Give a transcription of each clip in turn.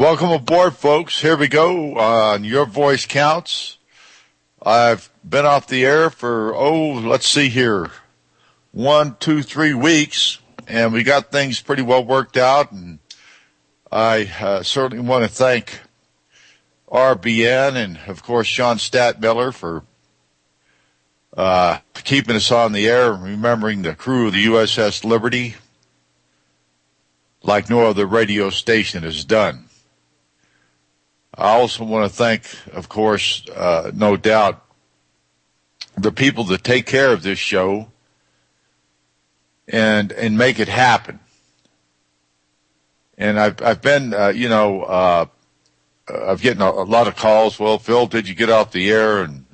Welcome aboard, folks. Here we go on Your Voice Counts. I've been off the air for, let's see here, 1, 2, 3 weeks, and we got things pretty well worked out, and I certainly want to thank RBN and, of course, John Statmiller for keeping us on the air and remembering the crew of the USS Liberty like no other radio station has done. I also want to thank, of course, no doubt, the people that take care of this show and make it happen. And I've been, I'm getting a lot of calls. Well, Phil, did you get off the air? And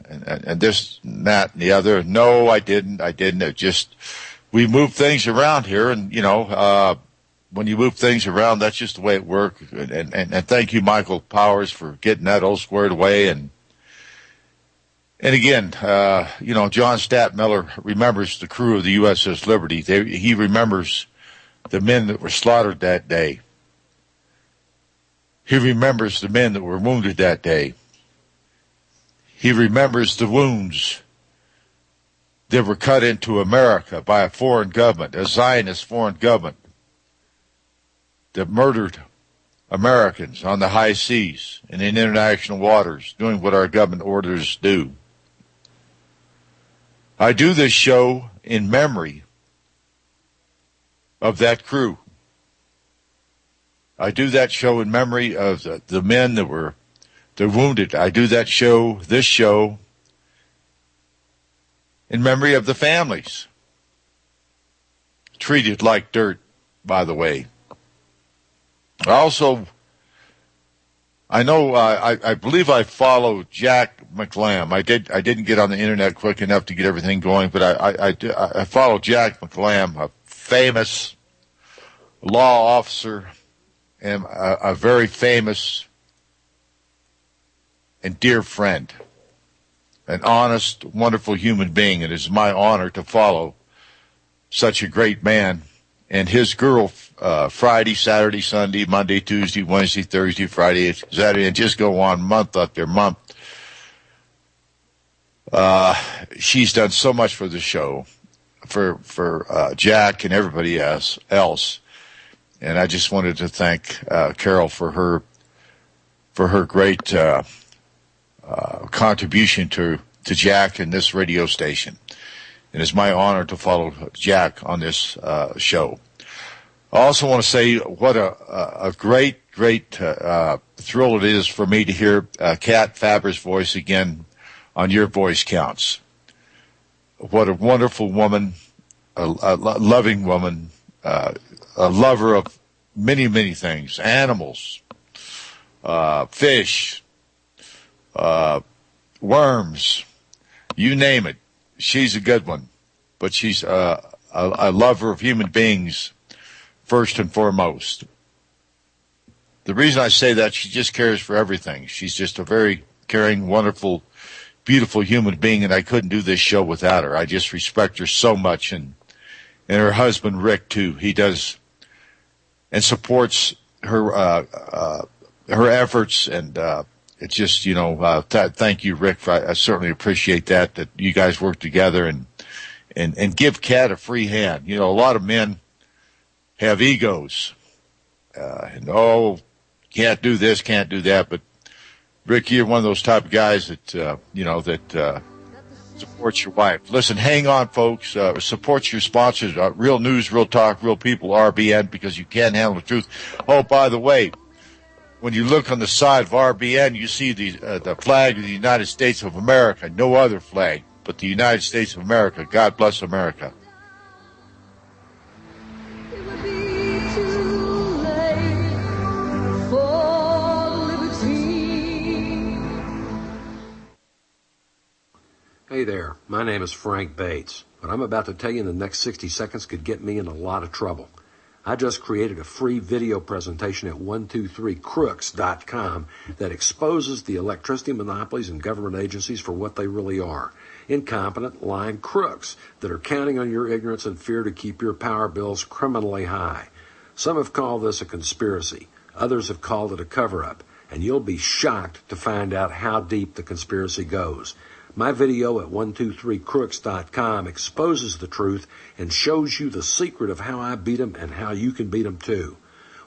this and that and the other. No, I didn't. It just, we move things around here, and when you move things around, that's just the way it works. And thank you, Michael Powers, for getting that all squared away. And again, John Statmiller remembers the crew of the USS Liberty. He remembers the men that were slaughtered that day. He remembers the men that were wounded that day. He remembers the wounds that were cut into America by a foreign government, a Zionist foreign government, that murdered Americans on the high seas and in international waters, doing what our government orders do. I do this show in memory of that crew. I do that show in memory of the men that were wounded. I do this show, in memory of the families. Treated like dirt, by the way. Also, I believe I follow Jack McClam. I didn't get on the internet quick enough to get everything going, but I follow Jack McClam, a famous law officer and a very famous and dear friend, an honest, wonderful human being. It is my honor to follow such a great man and his girl. Friday, Saturday, Sunday, Monday, Tuesday, Wednesday, Thursday, Friday, Saturday, and just go on month after month. She's done so much for the show, for Jack and everybody else. And I just wanted to thank Carol for her great contribution to Jack and this radio station. And it's my honor to follow Jack on this show. I also want to say what a great thrill it is for me to hear Kat Faber's voice again on Your Voice Counts. What a wonderful woman, a loving woman, a lover of many, many things, animals, fish, worms, you name it. She's a good one, but she's a lover of human beings first and foremost. The reason I say that, she just cares for everything. She's just a very caring, wonderful, beautiful human being, and I couldn't do this show without her. I just respect her so much, and her husband, Rick, too. He does and supports her efforts, and it's just, thank you, Rick. I certainly appreciate that you guys work together and give Kat a free hand. A lot of men have egos, can't do this, can't do that. But Rick, you're one of those type of guys that supports your wife. Listen, hang on, folks. Support your sponsors. Real News, Real Talk, Real People, RBN, because you can't handle the truth. Oh, by the way, when you look on the side of RBN, you see the flag of the United States of America. No other flag but the United States of America. God bless America. Hey there, my name is Frank Bates. What I'm about to tell you in the next 60 seconds could get me in a lot of trouble. I just created a free video presentation at 123crooks.com that exposes the electricity monopolies and government agencies for what they really are. Incompetent, lying crooks that are counting on your ignorance and fear to keep your power bills criminally high. Some have called this a conspiracy. Others have called it a cover-up, and you'll be shocked to find out how deep the conspiracy goes. My video at 123crooks.com exposes the truth and shows you the secret of how I beat them and how you can beat them too.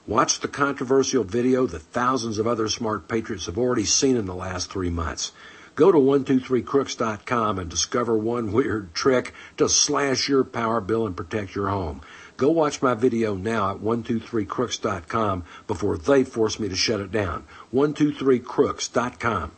Watch the controversial video that thousands of other smart patriots have already seen in the last 3 months. Go to 123crooks.com and discover one weird trick to slash your power bill and protect your home. Go watch my video now at 123crooks.com before they force me to shut it down. 123crooks.com.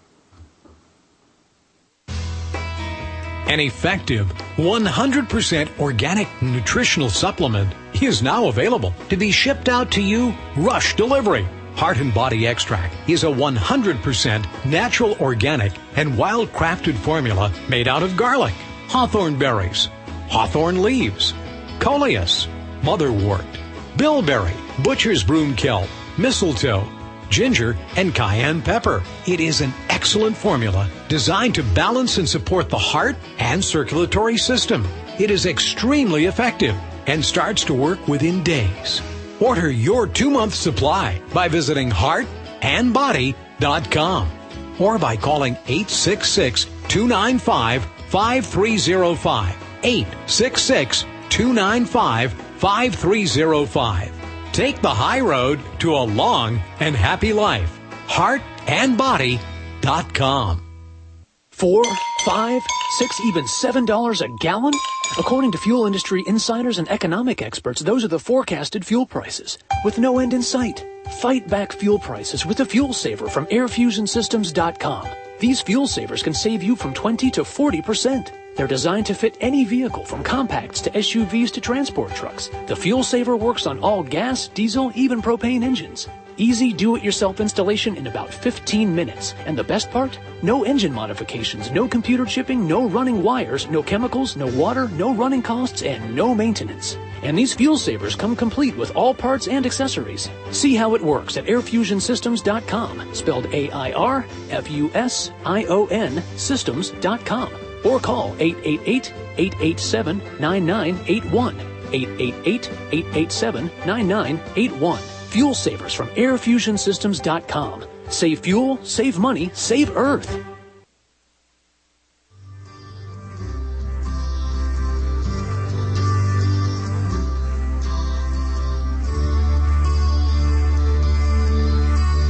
An effective 100% organic nutritional supplement is now available to be shipped out to you rush delivery. Heart and Body Extract is a 100% natural, organic, and wild-crafted formula made out of garlic, hawthorn berries, hawthorn leaves, coleus, motherwort, bilberry, butcher's broom kelp, mistletoe, ginger, and cayenne pepper. It is an excellent formula designed to balance and support the heart and circulatory system. It is extremely effective and starts to work within days. Order your 2-month supply by visiting heartandbody.com or by calling 866-295-5305. 866-295-5305. Take the high road to a long and happy life. Heartandbody.com. $4, $5, $6, even $7 a gallon? According to fuel industry insiders and economic experts, those are the forecasted fuel prices, with no end in sight. Fight back fuel prices with the Fuel Saver from airfusionsystems.com. These fuel savers can save you from 20 to 40%. They're designed to fit any vehicle, from compacts to SUVs to transport trucks. The Fuel Saver works on all gas, diesel, even propane engines. Easy do-it-yourself installation in about 15 minutes. And the best part? No engine modifications, no computer chipping, no running wires, no chemicals, no water, no running costs, and no maintenance. And these fuel savers come complete with all parts and accessories. See how it works at airfusionsystems.com, spelled AIRFUSION systems.com. Or call 888-887-9981. 888-887-9981. Fuel Savers from airfusionsystems.com. Save fuel, save money, save Earth.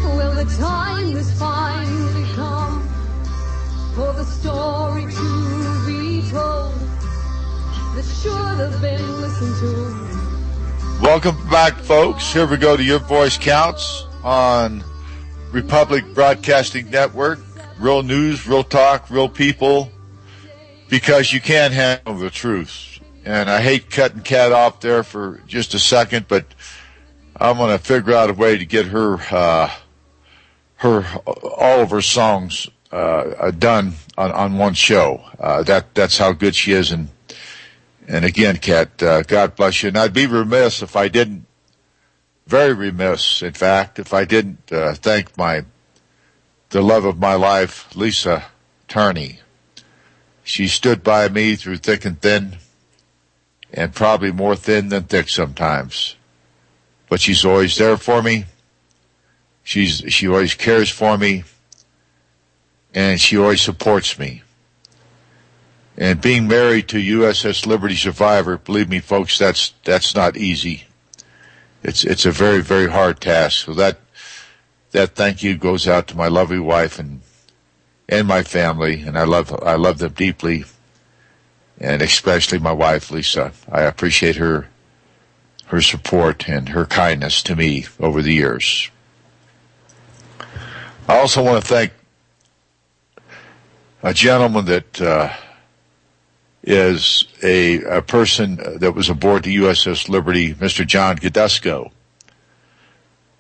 Well, the time has finally come for the story to be told that should have been listened to. Welcome back, folks. Here we go to Your Voice Counts on Republic Broadcasting Network. Real news, real talk, real people, because you can't handle the truth. And I hate cutting Kat off there for just a second, but I'm going to figure out a way to get her all of her songs done on one show. That's how good she is. And again, Kat, God bless you. And I'd be remiss if I didn't, very remiss, in fact, if I didn't thank the love of my life, Phil Tourney. She stood by me through thick and thin, and probably more thin than thick sometimes. But she's always there for me. She always cares for me, and she always supports me. And being married to USS Liberty survivor, believe me, folks, that's not easy. It's a very, very hard task. So that thank you goes out to my lovely wife and my family, and I love them deeply, and especially my wife, Lisa. I appreciate her support and her kindness to me over the years. I also want to thank a gentleman that is a person that was aboard the USS Liberty, Mr. John Gadusco.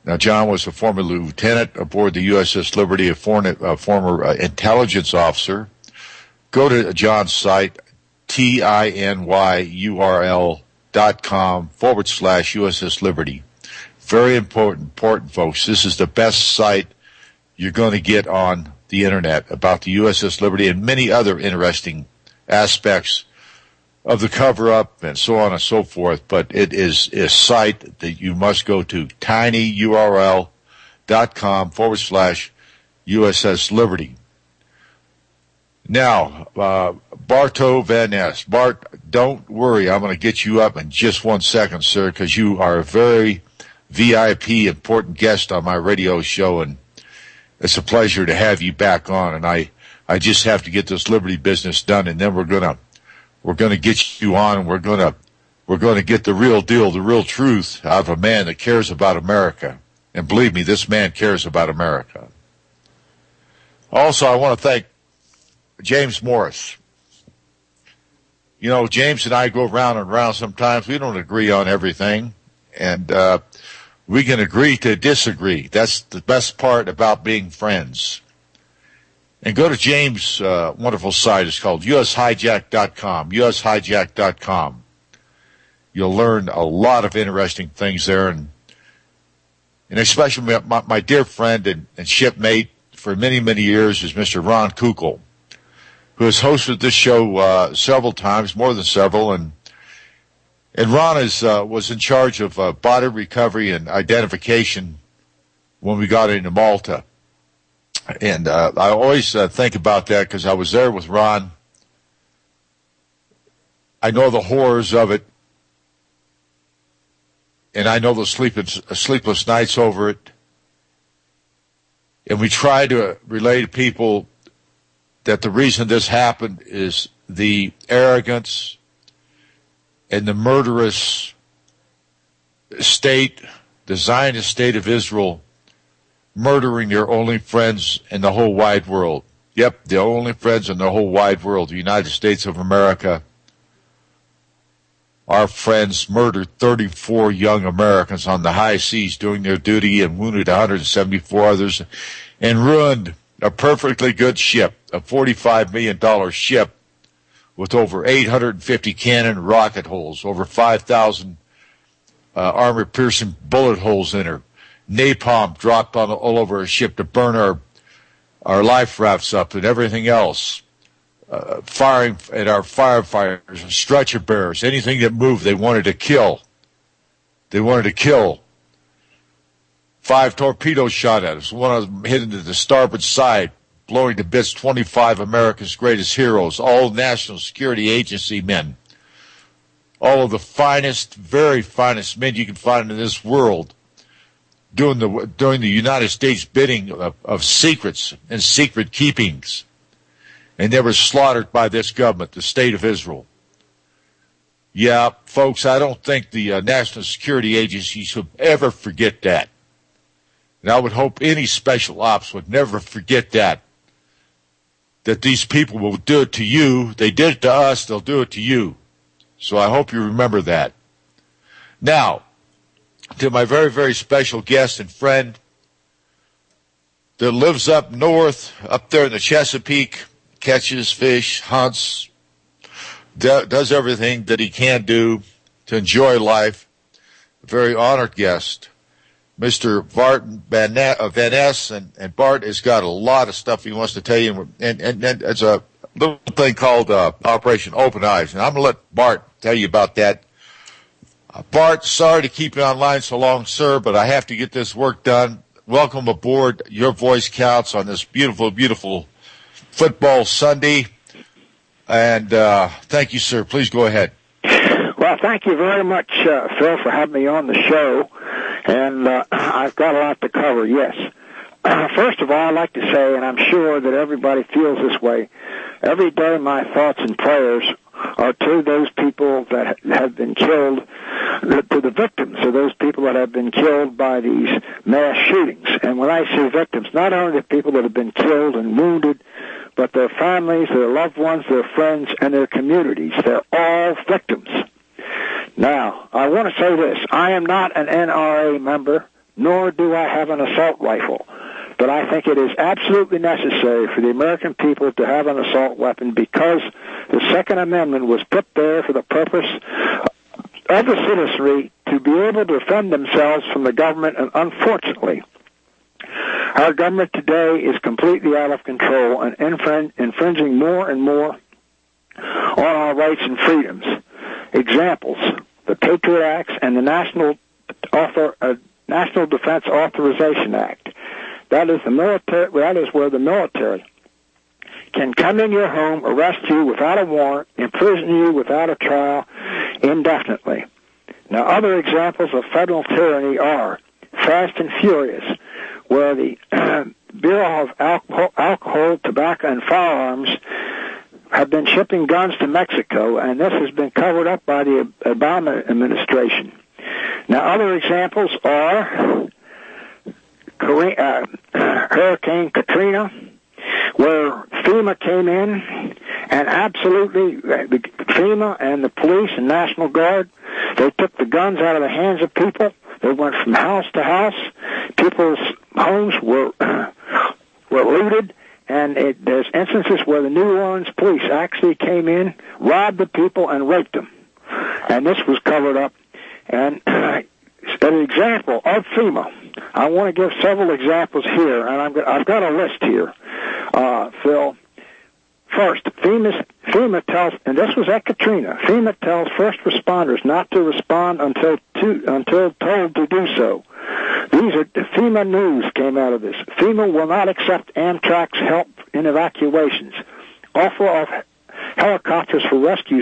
Now, John was a former lieutenant aboard the USS Liberty, a former intelligence officer. Go to John's site, tinyurl.com/USS Liberty. Very important, folks. This is the best site you're going to get on the Internet about the USS Liberty and many other interesting aspects of the cover-up and so on and so forth, but it is a site that you must go to, tinyurl.com/USS hijack.com/USS Liberty. Now, Bartow Van Ness. Bart, don't worry. I'm going to get you up in just 1 second, sir, because you are a very VIP, important guest on my radio show, and it's a pleasure to have you back on. And I just have to get this Liberty business done, and then we're gonna get you on, and we're gonna get the real deal, the real truth out of a man that cares about America. And believe me, this man cares about America. Also, I want to thank James Morris. You know, James and I go round and round sometimes. We don't agree on everything, and we can agree to disagree. That's the best part about being friends. And go to James' wonderful site. It's called ushijack.com, ushijack.com. You'll learn a lot of interesting things there, and especially my dear friend and shipmate for many, many years is Mr. Ron Kukl, who has hosted this show several times, more than several, and Ron was in charge of body recovery and identification when we got into Malta. And I always think about that because I was there with Ron. I know the horrors of it, and I know the sleepless nights over it. And we try to relay to people that the reason this happened is the arrogance and the murderous state, the Zionist state of Israel, murdering their only friends in the whole wide world. Yep, the only friends in the whole wide world, the United States of America. Our friends murdered 34 young Americans on the high seas doing their duty and wounded 174 others and ruined a perfectly good ship, a $45 million ship with over 850 cannon rocket holes, over 5,000 armor-piercing bullet holes in her, napalm dropped all over a ship to burn our life rafts up and everything else, firing at our firefighters and stretcher bearers, anything that moved they wanted to kill. They wanted to kill. 5 torpedoes shot at us. One of them hit into the starboard side, blowing to bits 25 America's greatest heroes, all National Security Agency men, all of the finest, very finest men you can find in this world, doing the United States bidding of secrets and secret keepings. And they were slaughtered by this government, the State of Israel. Yeah, folks, I don't think the National Security Agencies would ever forget that. And I would hope any special ops would never forget that these people will do it to you. They did it to us, they'll do it to you. So I hope you remember that. Now, to my very, very special guest and friend that lives up north, up there in the Chesapeake, catches fish, hunts, does everything that he can do to enjoy life. A very honored guest, Mr. Bart Van Ness, and Bart has got a lot of stuff he wants to tell you, and it's a little thing called Operation Open Eyes, and I'm going to let Bart tell you about that. Bart, sorry to keep you online so long, sir, but I have to get this work done. Welcome aboard. Your voice counts on this beautiful, beautiful football Sunday. And thank you, sir. Please go ahead. Well, thank you very much, Phil, for having me on the show. And I've got a lot to cover, yes. First of all, I'd like to say, and I'm sure that everybody feels this way, every day my thoughts and prayers are to those people that have been killed, to the victims of those people that have been killed by these mass shootings. And when I say victims, not only the people that have been killed and wounded, but their families, their loved ones, their friends, and their communities. They're all victims. Now, I want to say this. I am not an NRA member, nor do I have an assault rifle. But I think it is absolutely necessary for the American people to have an assault weapon because the Second Amendment was put there for the purpose of the citizenry to be able to defend themselves from the government. And unfortunately, our government today is completely out of control and infringing more and more on our rights and freedoms. Examples, the Patriot Acts and the National Defense Authorization Act. That is the military. That is where the military can come in your home, arrest you without a warrant, imprison you without a trial indefinitely. Now, other examples of federal tyranny are Fast and Furious, where the Bureau of Alcohol, Tobacco, and Firearms have been shipping guns to Mexico, and this has been covered up by the Obama administration. Now, other examples are Hurricane Katrina, where FEMA came in and absolutely, FEMA and the police and National Guard, they took the guns out of the hands of people. They went from house to house. People's homes were looted, and there's instances where the New Orleans police actually came in, robbed the people, and raped them. And this was covered up. And an example of FEMA, I want to give several examples here, and I've got a list here, Phil. First, FEMA tells, and this was at Katrina, FEMA tells first responders not to respond until told to do so. FEMA news came out of this. FEMA will not accept Amtrak's help in evacuations. Offer of helicopters for rescue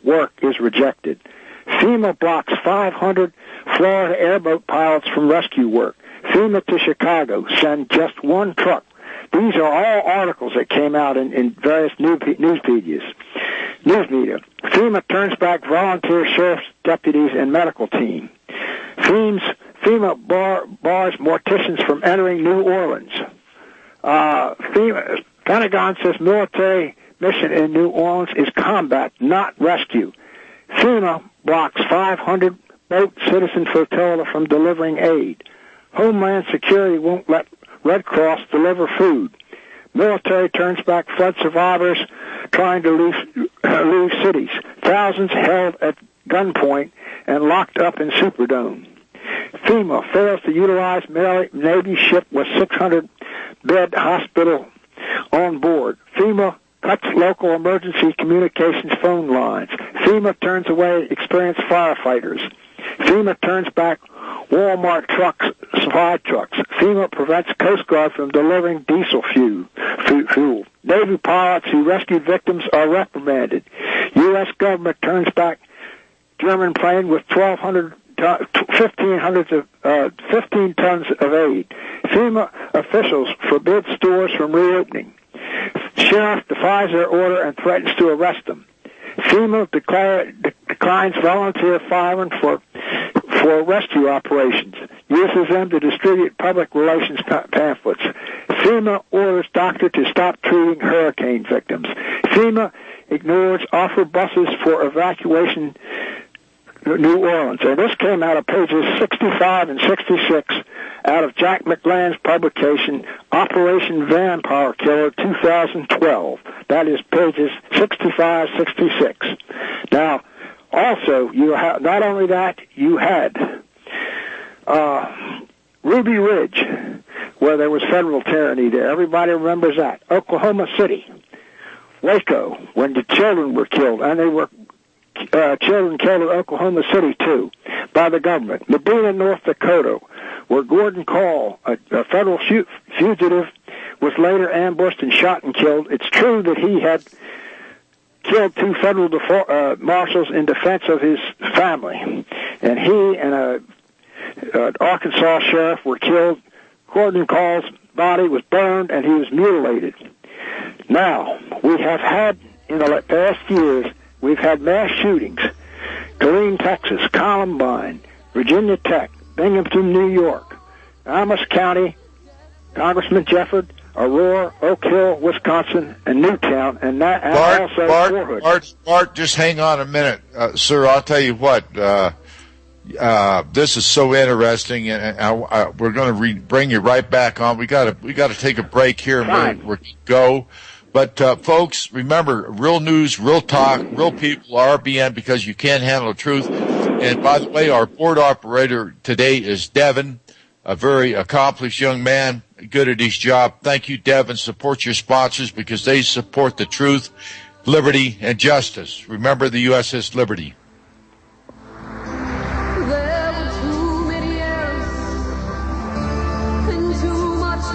work is rejected. FEMA blocks 500 Florida airboat pilots from rescue work. FEMA to Chicago, send just one truck. These are all articles that came out in various news media. FEMA turns back volunteer sheriff's deputies and medical team. FEMA bars morticians from entering New Orleans. Pentagon says military mission in New Orleans is combat, not rescue. FEMA blocks 500 boat citizen flotilla from delivering aid. Homeland Security won't let Red Cross deliver food. Military turns back flood survivors trying to leave cities. Thousands held at gunpoint and locked up in Superdome. FEMA fails to utilize Navy ship with 600-bed hospital on board. FEMA cuts local emergency communications phone lines. FEMA turns away experienced firefighters. FEMA turns back Walmart supply trucks. FEMA prevents Coast Guard from delivering diesel fuel. Navy pilots who rescued victims are reprimanded. U.S. government turns back German plane with 15 tons of aid. FEMA officials forbid stores from reopening. Sheriff defies their order and threatens to arrest them. FEMA declines volunteer firemen for rescue operations, uses them to distribute public relations pamphlets. FEMA orders doctor to stop treating hurricane victims. FEMA ignores offer buses for evacuation New Orleans. And this came out of pages 65 and 66 out of Jack McLand's publication, Operation Vampire Killer 2012. That is pages 65, 66. Now, also, not only that, you had Ruby Ridge, where there was federal tyranny there. Everybody remembers that. Oklahoma City, Waco, when the children were killed, and they were children killed in Oklahoma City, too, by the government. Medina, North Dakota, where Gordon Call, a federal fugitive, was later ambushed and shot and killed. It's true that he had killed two federal marshals in defense of his family, and he and an Arkansas sheriff were killed. Gordon Call's body was burned, and he was mutilated. Now, we have had, in the past years, we've had mass shootings. Killeen, Texas, Columbine, Virginia Tech, Binghamton, New York, Amos County, Congressman Jefford, Aurora, Oak Hill, Wisconsin, and Newtown, and that also Fort Hood. Bart, just hang on a minute, sir. I'll tell you what. This is so interesting, and we're going to bring you right back on. We got to take a break here, and we're go. But folks, remember, real news, real talk, real people, RBN, because you can't handle the truth. And by the way, our board operator today is Devin, a very accomplished young man, good at his job. Thank you, Devin. Support your sponsors because they support the truth, liberty, and justice. Remember the USS Liberty. There were too many errors and too much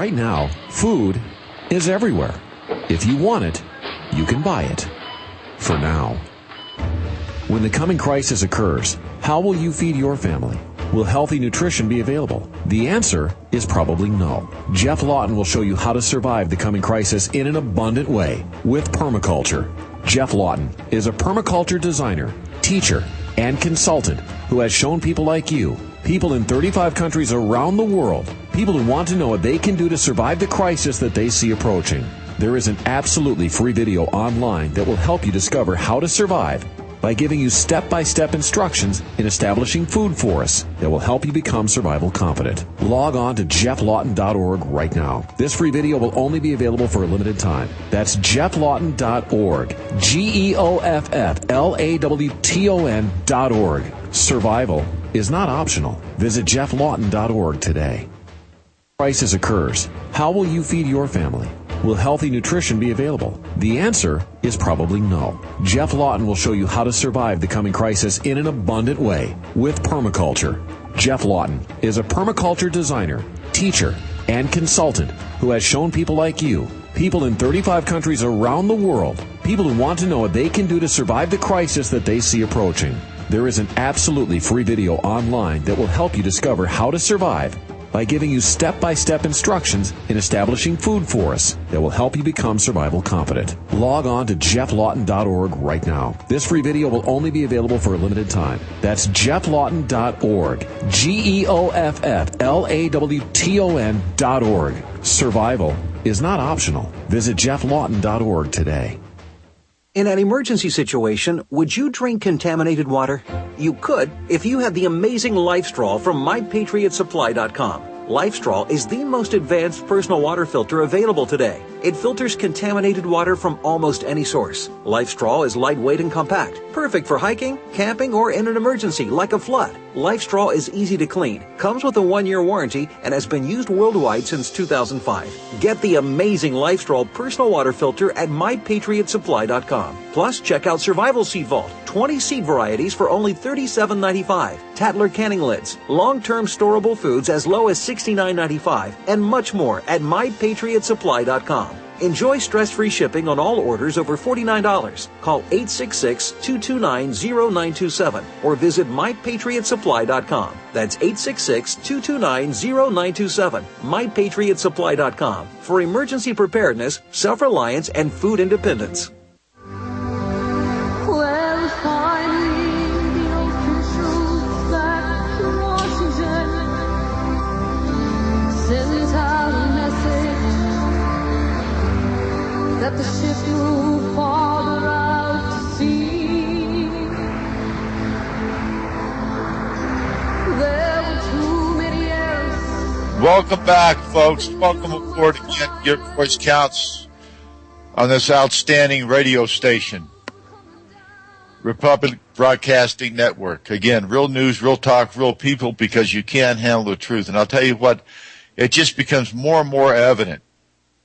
right now, food is everywhere. If you want it, you can buy it. For now. When the coming crisis occurs, how will you feed your family? Will healthy nutrition be available? The answer is probably no. Jeff Lawton will show you how to survive the coming crisis in an abundant way with permaculture. Jeff Lawton is a permaculture designer, teacher, and consultant who has shown people like you, people in 35 countries around the world, people who want to know what they can do to survive the crisis that they see approaching. There is an absolutely free video online that will help you discover how to survive by giving you step-by-step instructions in establishing food forests that will help you become survival competent. Log on to jefflawton.org right now. This free video will only be available for a limited time. That's jefflawton.org. GEOFFLAWTON.org. Survival is not optional. Visit jefflawton.org today. Crisis occurs. How will you feed your family? Will healthy nutrition be available? The answer is probably no. Jeff Lawton will show you how to survive the coming crisis in an abundant way with permaculture. Jeff Lawton is a permaculture designer, teacher, and consultant who has shown people like you, people in 35 countries around the world, people who want to know what they can do to survive the crisis that they see approaching. There is an absolutely free video online that will help you discover how to survive by giving you step-by-step instructions in establishing food forests that will help you become survival competent. Log on to jefflawton.org right now. This free video will only be available for a limited time. That's jefflawton.org. GEOFFLAWTON.org. Survival is not optional. Visit jefflawton.org today. In an emergency situation, would you drink contaminated water? You could if you had the amazing LifeStraw from MyPatriotSupply.com. LifeStraw is the most advanced personal water filter available today. It filters contaminated water from almost any source. LifeStraw is lightweight and compact, perfect for hiking, camping, or in an emergency like a flood. LifeStraw is easy to clean, comes with a 1-year warranty, and has been used worldwide since 2005. Get the amazing LifeStraw personal water filter at MyPatriotSupply.com. Plus, check out Survival Seed Vault, 20 seed varieties for only $37.95, Tatler canning lids, long-term storable foods as low as $69.95, and much more at MyPatriotSupply.com. Enjoy stress-free shipping on all orders over $49. Call 866-229-0927 or visit MyPatriotSupply.com. That's 866-229-0927. MyPatriotSupply.com for emergency preparedness, self-reliance, and food independence. Well, finally, the officials at Washington sent out a message that the ship moved farther out to sea. There were too many errors. Welcome back, folks. Welcome aboard again. Your voice counts on this outstanding radio station, Republic Broadcasting Network. Again, real news, real talk, real people, because you can't handle the truth. And I'll tell you what, it just becomes more and more evident.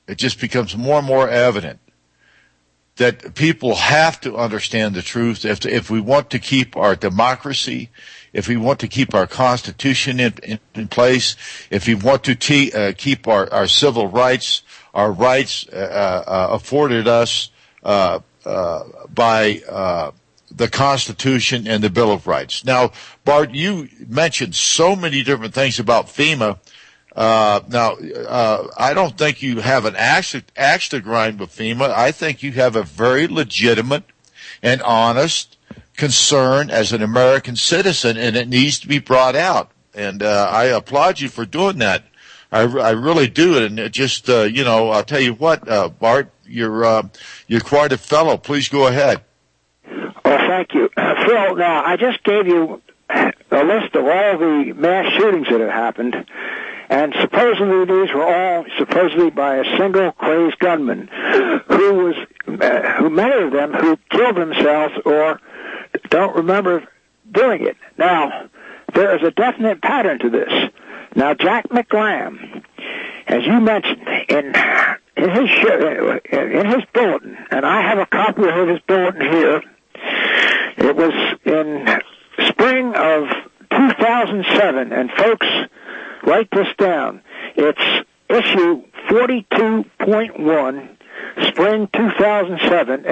It just becomes more and more evident that people have to understand the truth if we want to keep our democracy, if we want to keep our Constitution in place, if we want to keep our civil rights, our rights afforded us by the Constitution and the Bill of Rights. Now, Bart, you mentioned so many different things about FEMA. I don't think you have an axe to grind with FEMA. I think you have a very legitimate and honest concern as an American citizen, and it needs to be brought out. And I applaud you for doing that. I really do. And it just, I'll tell you what, Bart, you're quite a fellow. Please go ahead. Well, thank you. Phil, now, I just gave you a list of all the mass shootings that have happened. And supposedly these were all supposedly by a single crazed gunman who many of them who killed themselves or don't remember doing it. Now, there is a definite pattern to this. Now, Jack McGlam, as you mentioned in his bulletin, and I have a copy of his bulletin here. It was in spring of 2007, and folks, write this down. It's issue 2007,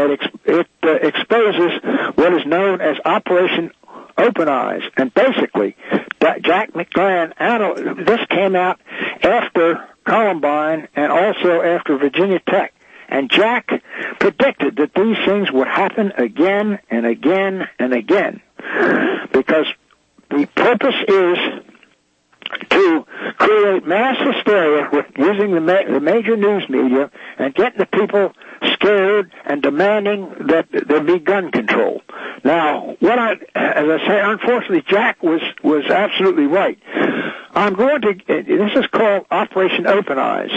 it exposes what is known as Operation Open Eyes. And basically, Jack McCain, this came out after Columbine and also after Virginia Tech. And Jack predicted that these things would happen again and again and again, because the purpose is to create mass hysteria with using the major news media and getting the people scared and demanding that there be gun control. Now, as I say, unfortunately, Jack was absolutely right. This is called Operation Open Eyes,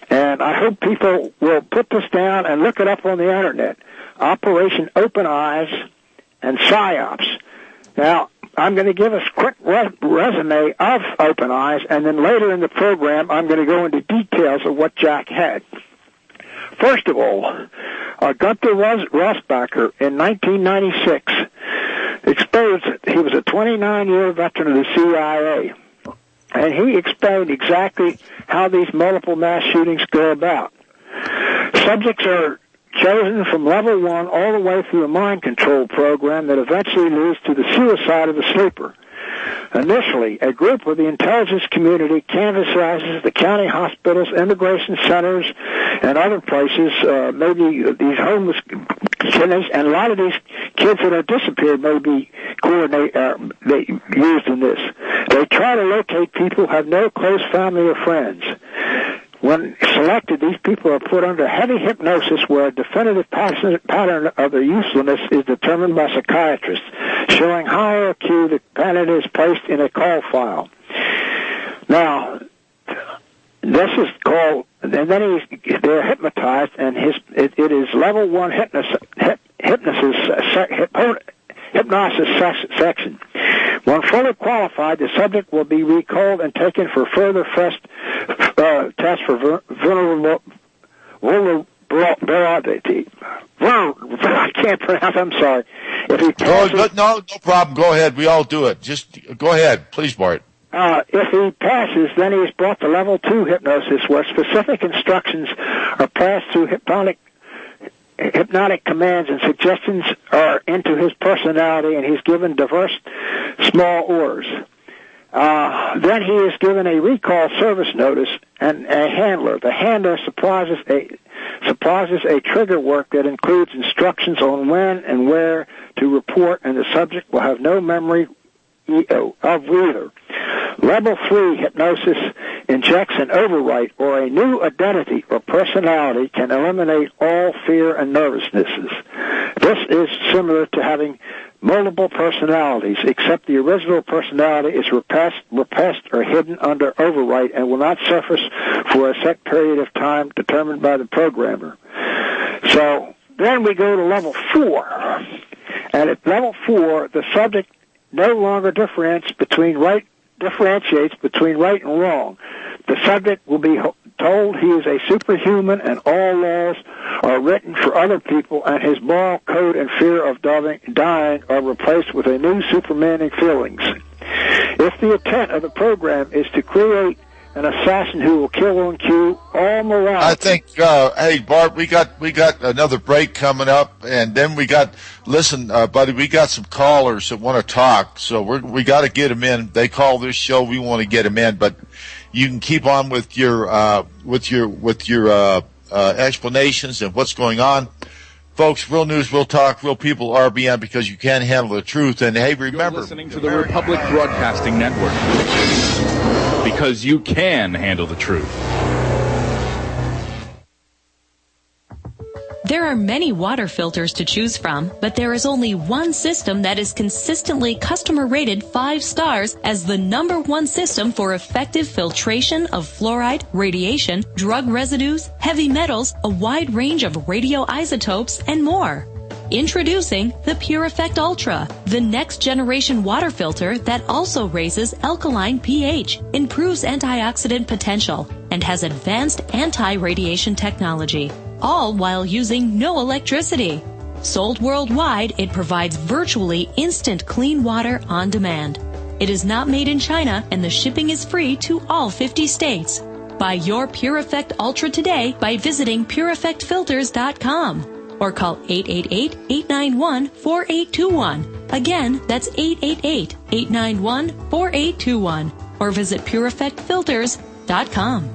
and I hope people will put this down and look it up on the internet. Operation Open Eyes and PSYOPs. Now, I'm going to give a quick resume of Open Eyes, and then later in the program, I'm going to go into details of what Jack had. First of all, Gunther Rosbacher in 1996 exposed that he was a 29-year veteran of the CIA, and he explained exactly how these multiple mass shootings go about. Subjects are chosen from level 1 all the way through a mind control program that eventually leads to the suicide of the sleeper. Initially, a group of the intelligence community canvassizes the county hospitals, immigration centers, and other places, maybe these homeless clinics, and a lot of these kids that are disappeared may be used in this. They try to locate people who have no close family or friends. When selected, these people are put under heavy hypnosis where a definitive pattern of their usefulness is determined by psychiatrists, showing higher IQ. The candidate is placed in a call file. Now, this is called, and then they're hypnotized, and it is level 1 hypnosis section. When fully qualified, the subject will be recalled and taken for further test for vulnerability. I can't pronounce. I'm sorry. If he passes, no problem. Go ahead. We all do it. Just go ahead, please, Bart. If he passes, then he is brought to level 2 hypnosis, where specific instructions are passed through hypnotic commands and suggestions are into his personality, and he's given diverse small orders. Then he is given a recall service notice and a handler. The handler supplies a trigger work that includes instructions on when and where to report, and the subject will have no memory of either. Level 3 hypnosis injects an overwrite or a new identity or personality can eliminate all fear and nervousnesses. This is similar to having multiple personalities, except the original personality is repressed or hidden under overwrite and will not surface for a set period of time determined by the programmer. So then we go to level 4. And at level 4, the subject no longer differentiates between right and wrong. The subject will be told he is a superhuman and all laws are written for other people, and his moral code and fear of dying are replaced with a new supermaning feelings. If the intent of the program is to create an assassin who will kill on cue, all morality. I think, hey, Bart, we got another break coming up, and then listen, buddy, we got some callers that want to talk, so we got to get them in. They call this show, we want to get them in, but you can keep on with your explanations and what's going on. Folks, Real News, Real Talk, Real People, RBN, because you can't handle the truth. And hey, remember, you're listening to the Republic Broadcasting Network, because you can handle the truth. There are many water filters to choose from, but there is only one system that is consistently customer rated 5 stars as the #1 system for effective filtration of fluoride, radiation, drug residues, heavy metals, a wide range of radioisotopes, and more. Introducing the Pure Effect Ultra, the next generation water filter that also raises alkaline pH, improves antioxidant potential, and has advanced anti-radiation technology, all while using no electricity. Sold worldwide, it provides virtually instant clean water on demand. It is not made in China, and the shipping is free to all 50 states. Buy your Pure Effect Ultra today by visiting PureEffectFilters.com. or call 888-891-4821. Again, that's 888-891-4821. Or visit pureeffectfilters.com.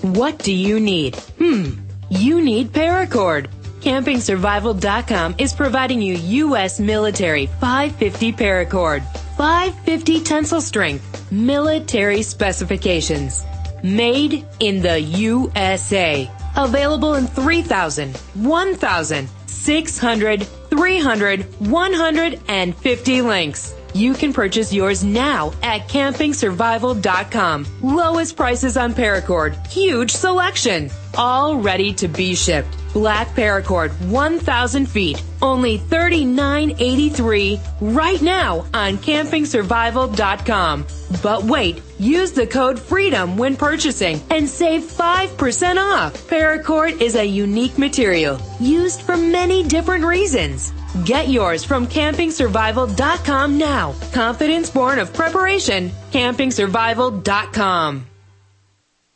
What do you need? You need paracord. CampingSurvival.com is providing you U.S. military 550 paracord, 550 tensile strength, military specifications. Made in the USA. Available in 3,000, 1,000, 600, 300, 150 lengths. You can purchase yours now at CampingSurvival.com. Lowest prices on paracord. Huge selection. All ready to be shipped. Black paracord, 1,000 feet. Only $39.83 right now on CampingSurvival.com. But wait, use the code FREEDOM when purchasing and save 5% off. Paracord is a unique material used for many different reasons. Get yours from CampingSurvival.com now. Confidence born of preparation. CampingSurvival.com.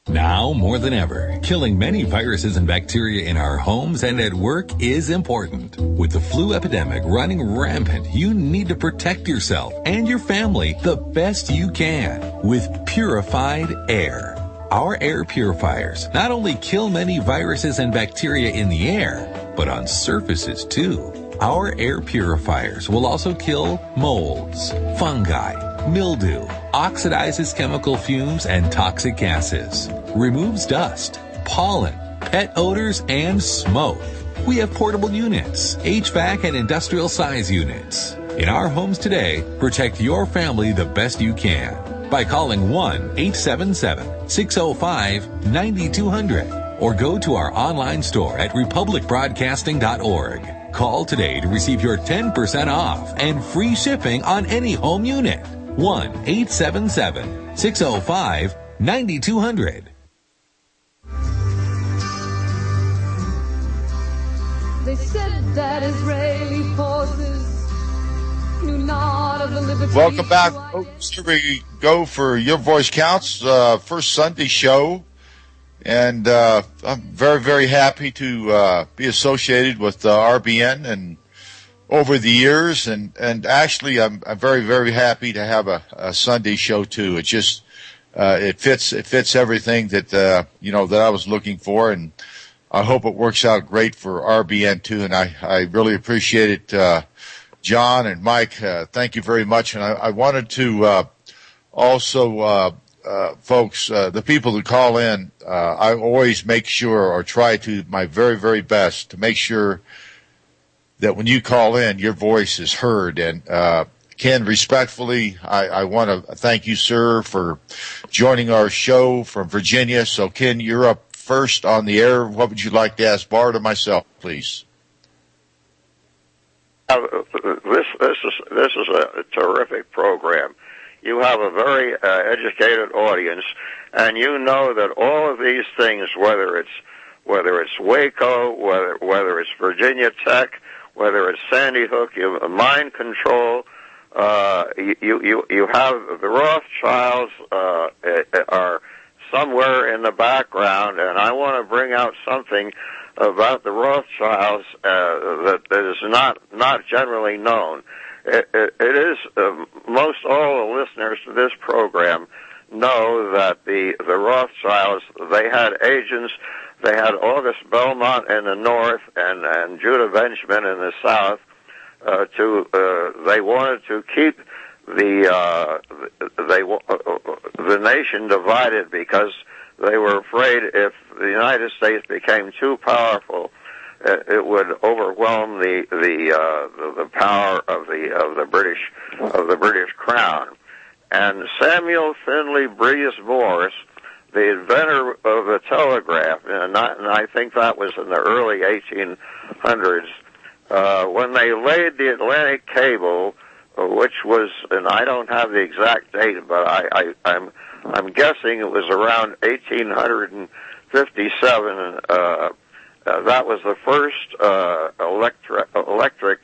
Now more than ever, killing many viruses and bacteria in our homes and at work is important. With the flu epidemic running rampant, you need to protect yourself and your family the best you can with purified air. Our air purifiers not only kill many viruses and bacteria in the air, but on surfaces too. Our air purifiers will also kill molds, fungi, mildew, oxidizes chemical fumes and toxic gases, removes dust, pollen, pet odors, and smoke. We have portable units, HVAC and industrial size units. In our homes today, protect your family the best you can by calling 1-877-605-9200 or go to our online store at republicbroadcasting.org. Call today to receive your 10% off and free shipping on any home unit. 1-877-605-9200. They said that Israeli forces knew not of the liberty. Welcome back, folks. Here we go for Your Voice Counts, first Sunday show. And I'm very, very happy to be associated with RBN and over the years. And actually, I'm very, very happy to have a Sunday show, too. It just it fits everything that, that I was looking for. And I hope it works out great for RBN, too. And I really appreciate it. John and Mike, thank you very much. And I wanted to also folks, the people who call in, I always make sure or try to my very, very best to make sure that when you call in, your voice is heard. And Ken, respectfully, I want to thank you, sir, for joining our show from Virginia. So, Ken, you're up first on the air. What would you like to ask Bart or myself, please? This is a terrific program. You have a very educated audience, and you know that all of these things, whether it's Waco, whether it's Virginia Tech, whether it's Sandy Hook, mind control, you have the Rothschilds are somewhere in the background, and I want to bring out something about the Rothschilds that is not generally known. It is most all the listeners to this program know that the Rothschilds, they had agents. They had August Belmont in the north and Judah Benjamin in the south. They wanted to keep the nation divided because they were afraid if the United States became too powerful, it would overwhelm the power of the British crown. And Samuel Finley Breese Morse, the inventor of the telegraph, and I think that was in the early 1800s, when they laid the Atlantic cable, which was, and I don't have the exact date, but I'm guessing it was around 1857. That was the first electric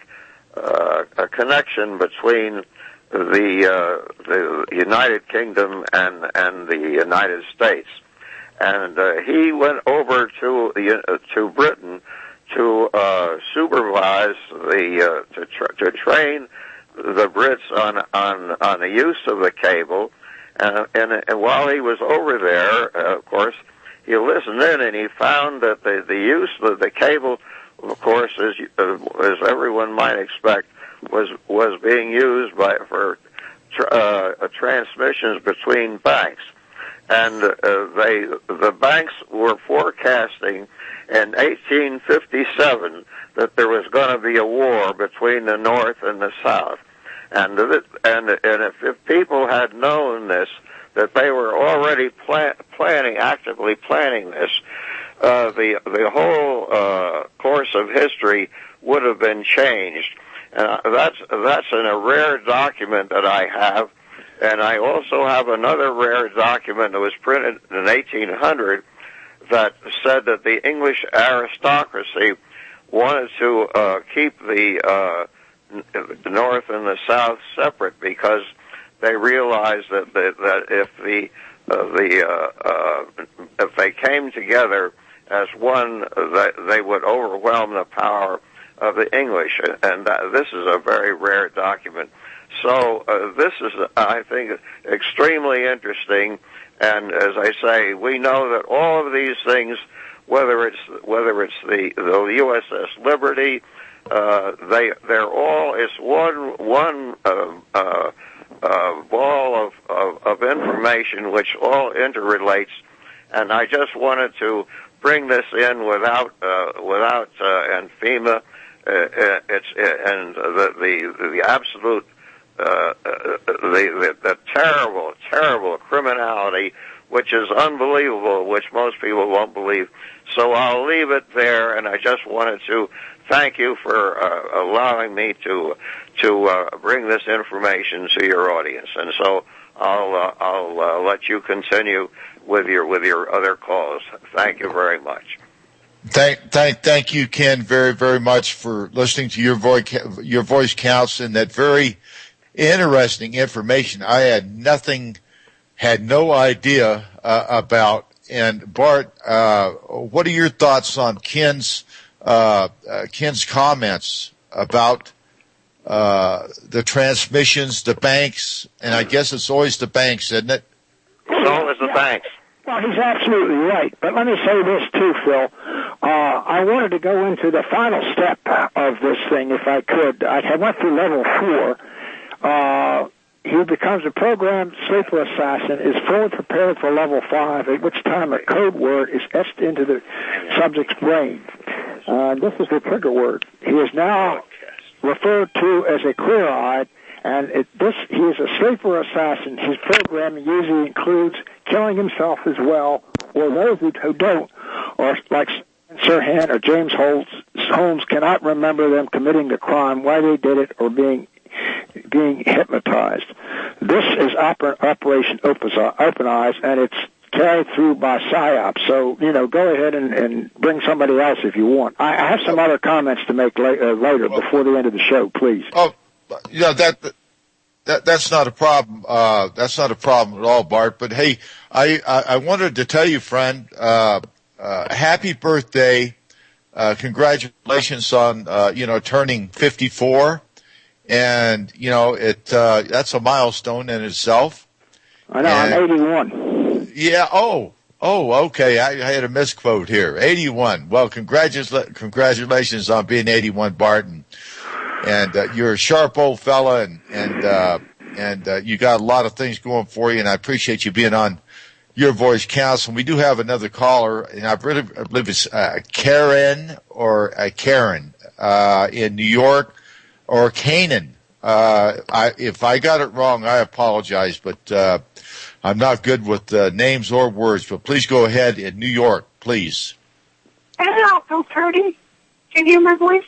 connection between the United Kingdom and the United States. he went over to Britain to supervise to train the Brits on the use of the cable, and while he was over there, of course, he listened in, and he found that the use of the cable, of course, as everyone might expect, was being used for transmissions between banks, and the banks were forecasting in 1857 that there was going to be a war between the North and the South, and if people had known this, that they were already actively planning this, the whole course of history would have been changed. And that's in a rare document that I have, and I also have another rare document that was printed in 1800 that said that the English aristocracy wanted to keep the North and the South separate because they realized that if they came together as one, that they would overwhelm the power of the English, and this is a very rare document. So this is, I think, extremely interesting. And as I say, we know that all of these things, whether it's the USS Liberty, they're all, it's one ball of information which all interrelates. And I just wanted to bring this in without and FEMA. The absolute the terrible criminality, which is unbelievable, which most people won't believe. So I'll leave it there, and I just wanted to thank you for allowing me to bring this information to your audience. And so I'll let you continue with your other calls. Thank you very much. Thank you, Ken, very, very much for listening to your voice counts and that very interesting information I had no idea about. And Bart, what are your thoughts on Ken's comments about the transmissions, the banks, and I guess it's always the banks, isn't it? It's always the banks. Well, he's absolutely right. But let me say this too, Phil. I wanted to go into the final step of this thing, if I could. I went through level 4. He becomes a programmed sleeper assassin, is fully prepared for level 5, at which time a code word is etched into the subject's brain. This is the trigger word. He is now referred to as a clear-eyed, and he is a sleeper assassin. His programming usually includes killing himself as well, or those who don't, or like Sirhan or James Holmes cannot remember them committing the crime, why they did it, or being hypnotized. This is Operation Open Eyes, and it's carried through by PSYOP. So, go ahead and bring somebody else if you want. I have some other comments to make later before the end of the show, please. Oh, that's not a problem. That's not a problem at all, Bart. But hey, I wanted to tell you, friend, happy birthday. Congratulations on, turning 54. And, that's a milestone in itself. I know, I'm 81. Yeah, oh, okay, I had a misquote here. 81. Well, congratulations on being 81, Bart. And you're a sharp old fella, and you got a lot of things going for you, and I appreciate you being on Your Voice Counts. And we do have another caller, and I believe it's Karen or Karen in New York, or Canaan. If I got it wrong, I apologize, but I'm not good with names or words. But please go ahead in New York, please. Hello, Phil Tourney. Can you hear my voice?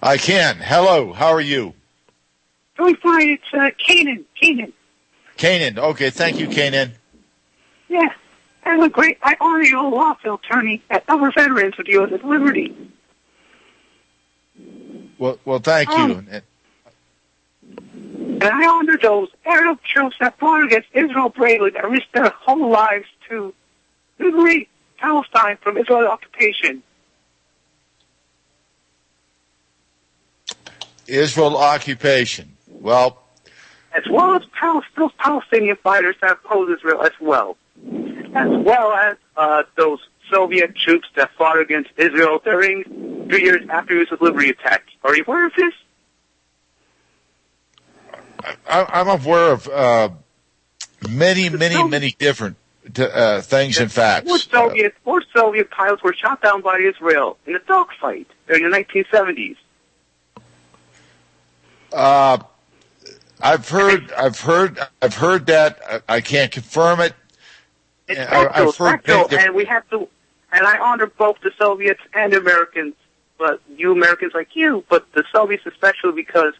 I can. Hello, how are you? Doing fine. It's Canaan. Canaan. Okay, thank you, Canaan. Yeah, I look great. I honor you a lot, Phil Tourney, at other veterans of USS Liberty. Well, thank you. And I honor those aerial troops that fought against Israel bravely, that risked their whole lives to liberate Palestine from Israeli occupation. Israel occupation. Well, as well as those Palestinian fighters that oppose Israel as well as those Soviet troops that fought against Israel during 3 years after the USS Liberty attack. Are you aware of this? I'm aware of many different things and facts. Four Soviet pilots were shot down by Israel in a dogfight during the 1970s. I've heard that. I can't confirm it. It's factual, and we have to. And I honor both the Soviets and the Americans, but you Americans like you, but the Soviets especially because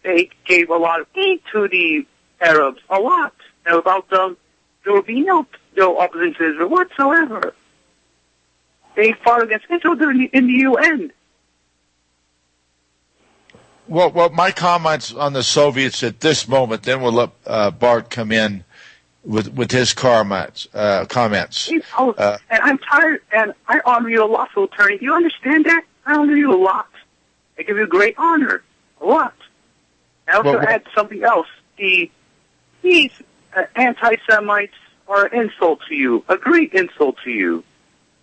they gave a lot of aid to the Arabs, a lot. And without them, there would be no opposition to Israel whatsoever. They fought against Israel in the UN. Well, my comments on the Soviets at this moment, then we'll let Bart come in with his comments. And I'm tired, and I honor you a lot, Phil Tourney. Do you understand that? I honor you a lot. I give you great honor, a lot. I also add something else. These anti-Semites are an insult to you, a great insult to you.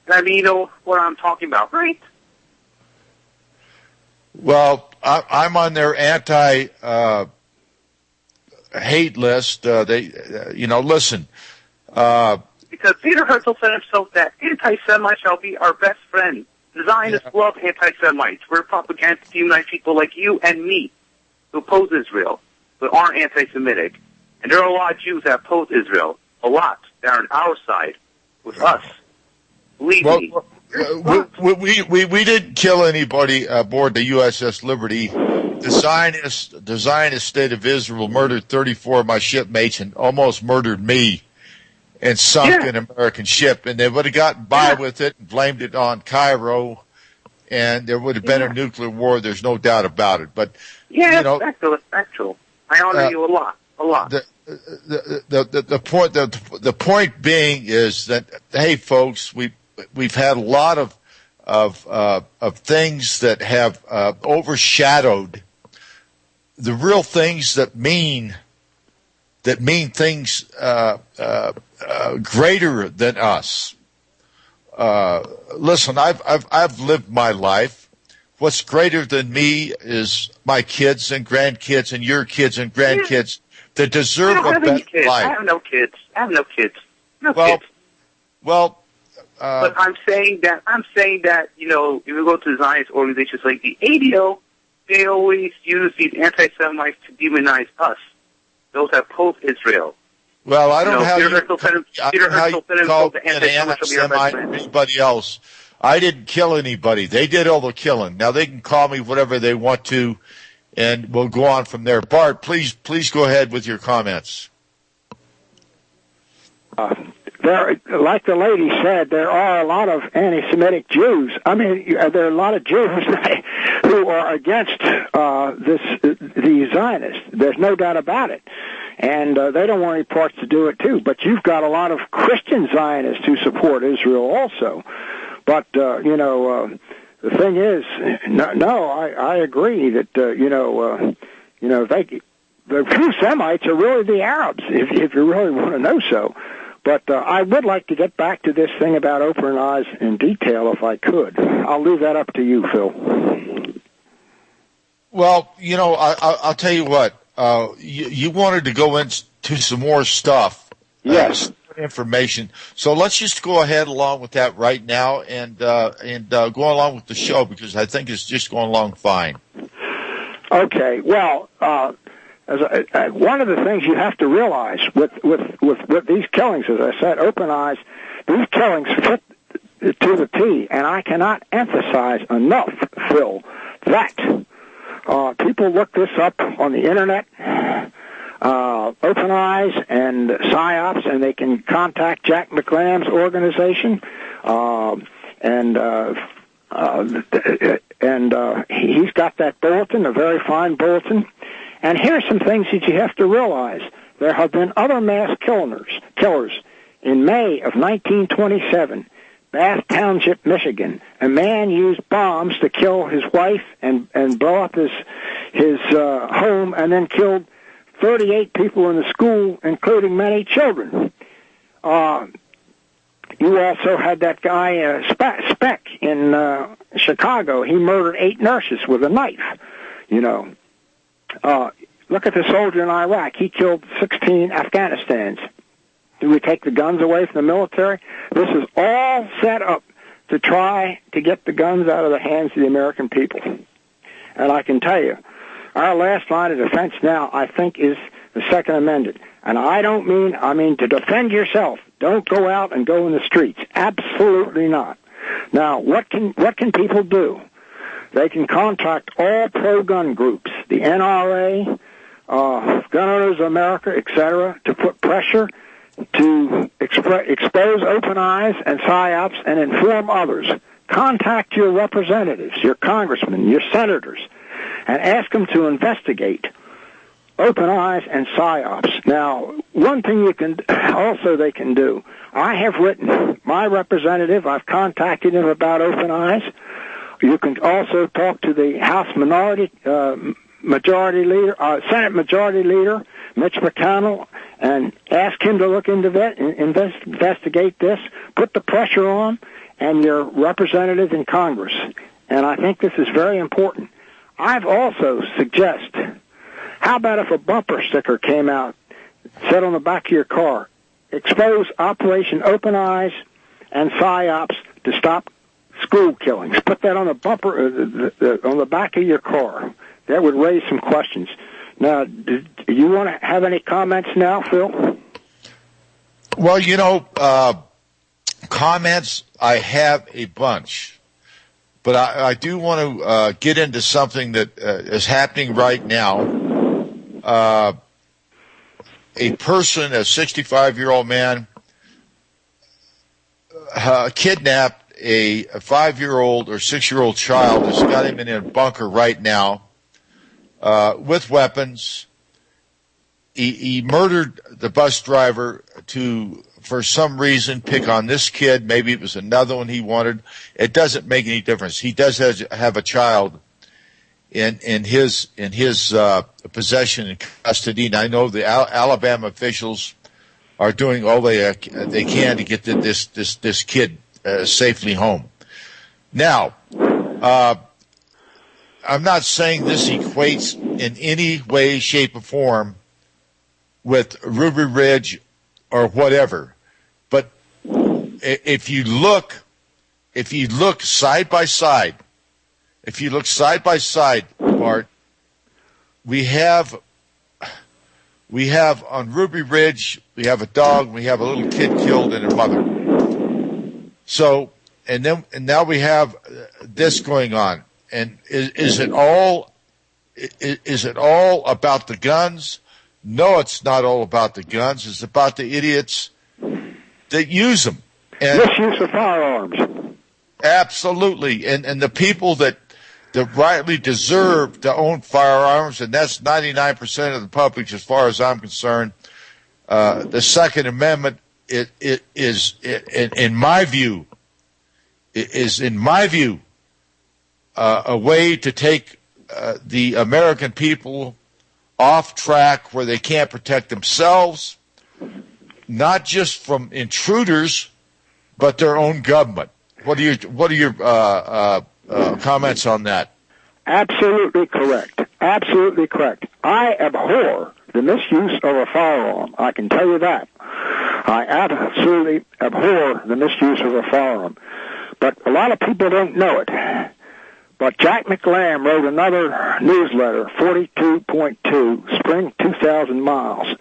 And I mean, you know what I'm talking about, right? Well, I'm on their anti-hate list. Listen. Because Peter Herzl said himself that anti-Semites shall be our best friend. The Zionists love anti-Semites. We're propaganda to unite people like you and me who oppose Israel, but aren't anti-Semitic. And there are a lot of Jews that oppose Israel. A lot. They're on our side with us. Believe me. We didn't kill anybody aboard the USS Liberty. The Zionist state of Israel murdered 34 of my shipmates and almost murdered me and sunk an American ship. And they would have gotten by with it and blamed it on Cairo, and there would have been a nuclear war. There's no doubt about it. But it's factual. I honor you a lot. The point being is that, hey, folks, we've had a lot of things that have overshadowed the real things that mean things greater than us. Listen, I've lived my life. What's greater than me is my kids and grandkids and your kids and grandkids that deserve a better life. I have no kids. Kids. Well, but I'm saying that if you go to Zionist organizations like the ADO, they always use these anti-Semites to demonize us, those that oppose Israel. Well, I don't know how you call an anti-Semite or anybody else. I didn't kill anybody. They did all the killing. Now they can call me whatever they want to, and we'll go on from there. Bart, please go ahead with your comments. Like the lady said, there are a lot of anti-Semitic Jews. I mean, there are a lot of Jews who are against the Zionists. There's no doubt about it. And they don't want any parts to do it, too. But you've got a lot of Christian Zionists who support Israel also. But, the thing is, I agree that, the true Semites are really the Arabs, if you really want to know so. But I would like to get back to this thing about open eyes in detail if I could. I'll leave that up to you, Phil. Well, I'll tell you what. You wanted to go into some more stuff. Yes. Information. So let's just go ahead along with that right now and go along with the show because I think it's just going along fine. Okay. Well, one of the things you have to realize with these killings, as I said, open eyes, these killings fit to the T, and I cannot emphasize enough, Phil, that people look this up on the internet, Open Eyes and PSYOPs, and they can contact Jack McLam's organization, and he's got that bulletin, a very fine bulletin. And here's some things that you have to realize. There have been other mass killers In May of 1927, Bath Township, Michigan, a man used bombs to kill his wife and blow up his home, and then killed 38 people in the school, including many children. You also had that guy, Speck, in Chicago. He murdered 8 nurses with a knife, you know. Look at the soldier in Iraq. He killed 16 Afghanistans. Do we take the guns away from the military? This is all set up to try to get the guns out of the hands of the American people. And I can tell you, our last line of defense now, I think, is the Second Amendment. And I mean to defend yourself. Don't go out and go in the streets. Absolutely not. Now, what can people do? They can contact all pro-gun groups, the NRA, Gun Owners of America, etc., to put pressure to expose open eyes and psyops and inform others. Contact your representatives, your congressmen, your senators, and ask them to investigate open eyes and psyops. Now, one thing they can do, I have written my representative, I've contacted him about open eyes. You can also talk to the House Majority Leader, Senate Majority Leader, Mitch McConnell, and ask him to look into investigate this, put the pressure on, and your representative in Congress. And I think this is very important. I've also suggested, how about if a bumper sticker came out, said on the back of your car, expose Operation Open Eyes and PSYOPs to stop school killings. Put that on the bumper, on the back of your car. That would raise some questions. Now, do you want to have any comments now, Phil? Well, you know, comments, I have a bunch. But I do want to get into something that is happening right now. A person, a 65-year-old man, kidnapped a 5-year-old or 6-year-old child, has got him in a bunker right now with weapons. He murdered the bus driver to, for some reason, pick on this kid. Maybe it was another one he wanted. It doesn't make any difference. He does have a child in his possession and custody. And I know the Alabama officials are doing all they can to get this kid safely home. Now, I'm not saying this equates in any way, shape, or form with Ruby Ridge or whatever, but if you look side by side, Bart, we have on Ruby Ridge, we have a dog, we have a little kid killed and a mother. So, and now we have this going on. And is it all about the guns? No, it's not all about the guns. It's about the idiots that use them. And misuse of firearms. Absolutely. And the people that rightly deserve to own firearms, and that's 99% of the public as far as I'm concerned. The Second Amendment is in my view, a way to take the American people off track where they can't protect themselves, not just from intruders, but their own government. What are your comments on that? Absolutely correct. Absolutely correct. I abhor the misuse of a firearm. I can tell you that. I absolutely abhor the misuse of a firearm. But a lot of people don't know it. But Jack McLam wrote another newsletter, 42.2, Spring 2009,